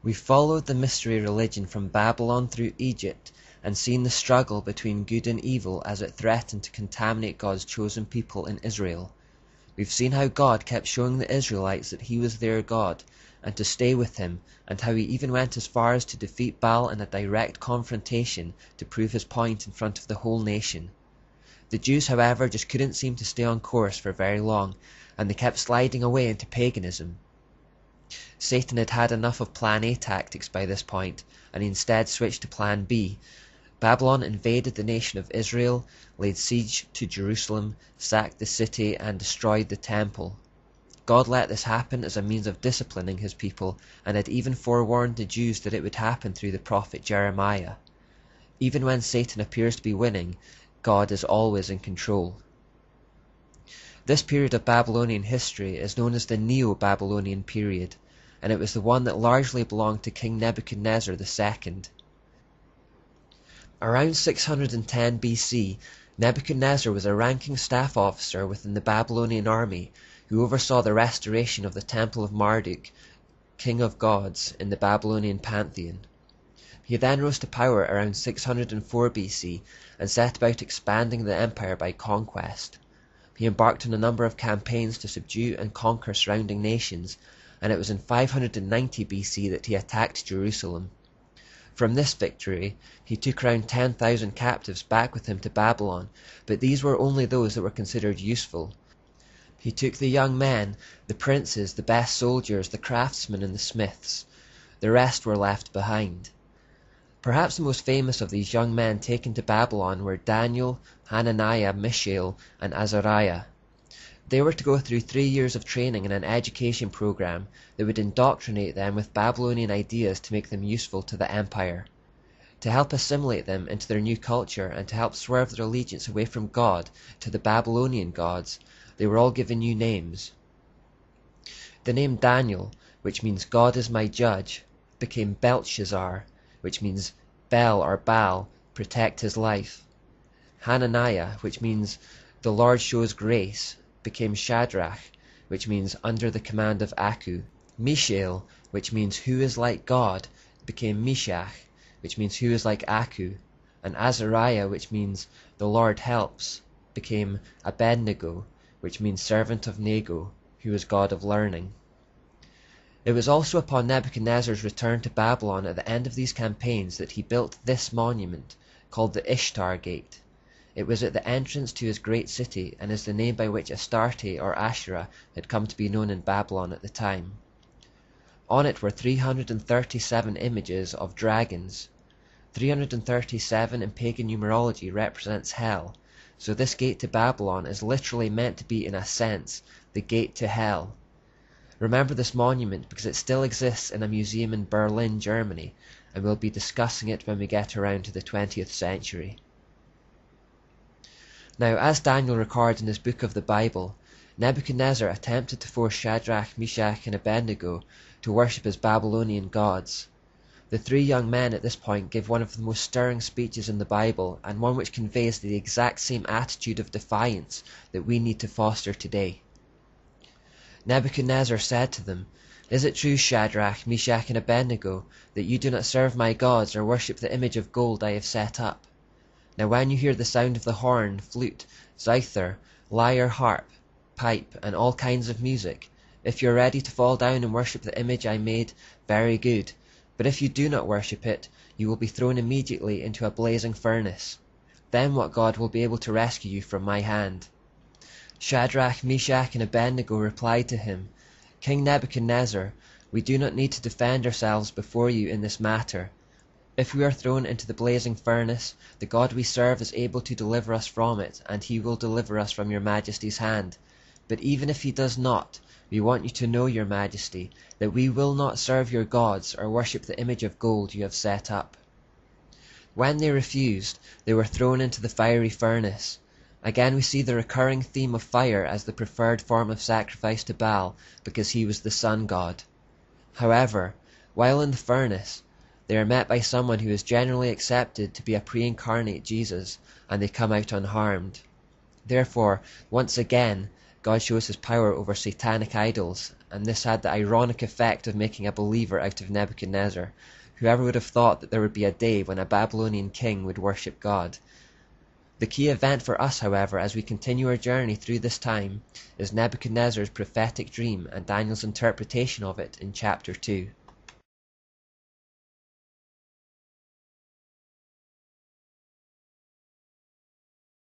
We followed the mystery religion from Babylon through Egypt and seen the struggle between good and evil as it threatened to contaminate God's chosen people in Israel. We've seen how God kept showing the Israelites that he was their God and to stay with him, and how he even went as far as to defeat Baal in a direct confrontation to prove his point in front of the whole nation. The Jews, however, just couldn't seem to stay on course for very long, and they kept sliding away into paganism. Satan had had enough of Plan A tactics by this point, and he instead switched to Plan B. Babylon invaded the nation of Israel, laid siege to Jerusalem, sacked the city, and destroyed the temple. God let this happen as a means of disciplining his people, and had even forewarned the Jews that it would happen through the prophet Jeremiah. Even when Satan appears to be winning, God is always in control. This period of Babylonian history is known as the Neo-Babylonian period, and it was the one that largely belonged to King Nebuchadnezzar II. Around 610 BC, Nebuchadnezzar was a ranking staff officer within the Babylonian army who oversaw the restoration of the Temple of Marduk, king of gods, in the Babylonian pantheon. He then rose to power around 604 BC and set about expanding the empire by conquest. He embarked on a number of campaigns to subdue and conquer surrounding nations, and it was in 590 BC that he attacked Jerusalem. From this victory, he took around 10,000 captives back with him to Babylon, but these were only those that were considered useful. He took the young men, the princes, the best soldiers, the craftsmen, and the smiths. The rest were left behind. Perhaps the most famous of these young men taken to Babylon were Daniel, Hananiah, Mishael, and Azariah. They were to go through 3 years of training in an education program that would indoctrinate them with Babylonian ideas to make them useful to the empire. To help assimilate them into their new culture and to help swerve their allegiance away from God to the Babylonian gods, they were all given new names. The name Daniel, which means God is my judge, became Belshazzar, which means Bel or Baal, protect his life. Hananiah, which means the Lord shows grace, became Shadrach, which means under the command of Aku. Mishael, which means who is like God, became Meshach, which means who is like Aku. And Azariah, which means the Lord helps, became Abednego, which means servant of Nego, who is God of learning. It was also upon Nebuchadnezzar's return to Babylon at the end of these campaigns that he built this monument, called the Ishtar Gate. It was at the entrance to his great city, and is the name by which Astarte or Asherah had come to be known in Babylon at the time. On it were 337 images of dragons. 337 in pagan numerology represents hell, so this gate to Babylon is literally meant to be, in a sense, the gate to hell. Remember this monument because it still exists in a museum in Berlin, Germany, and we'll be discussing it when we get around to the 20th century. Now, as Daniel records in his book of the Bible, Nebuchadnezzar attempted to force Shadrach, Meshach, and Abednego to worship his Babylonian gods. The 3 young men at this point give one of the most stirring speeches in the Bible, and one which conveys the exact same attitude of defiance that we need to foster today. Nebuchadnezzar said to them, "Is it true, Shadrach, Meshach, and Abednego, that you do not serve my gods or worship the image of gold I have set up? Now when you hear the sound of the horn, flute, zither, lyre, harp, pipe, and all kinds of music, if you are ready to fall down and worship the image I made, very good. But if you do not worship it, you will be thrown immediately into a blazing furnace. Then what God will be able to rescue you from my hand?" Shadrach, Meshach, and Abednego replied to him, "King Nebuchadnezzar, we do not need to defend ourselves before you in this matter. If we are thrown into the blazing furnace, the God we serve is able to deliver us from it, and he will deliver us from your majesty's hand. But even if he does not, we want you to know, your majesty, that we will not serve your gods or worship the image of gold you have set up." When they refused, they were thrown into the fiery furnace. Again we see the recurring theme of fire as the preferred form of sacrifice to Baal, because he was the sun god. However, while in the furnace, they are met by someone who is generally accepted to be a pre-incarnate Jesus, and they come out unharmed. Therefore, once again, God shows his power over satanic idols, and this had the ironic effect of making a believer out of Nebuchadnezzar. Whoever would have thought that there would be a day when a Babylonian king would worship God? The key event for us, however, as we continue our journey through this time, is Nebuchadnezzar's prophetic dream and Daniel's interpretation of it in chapter 2.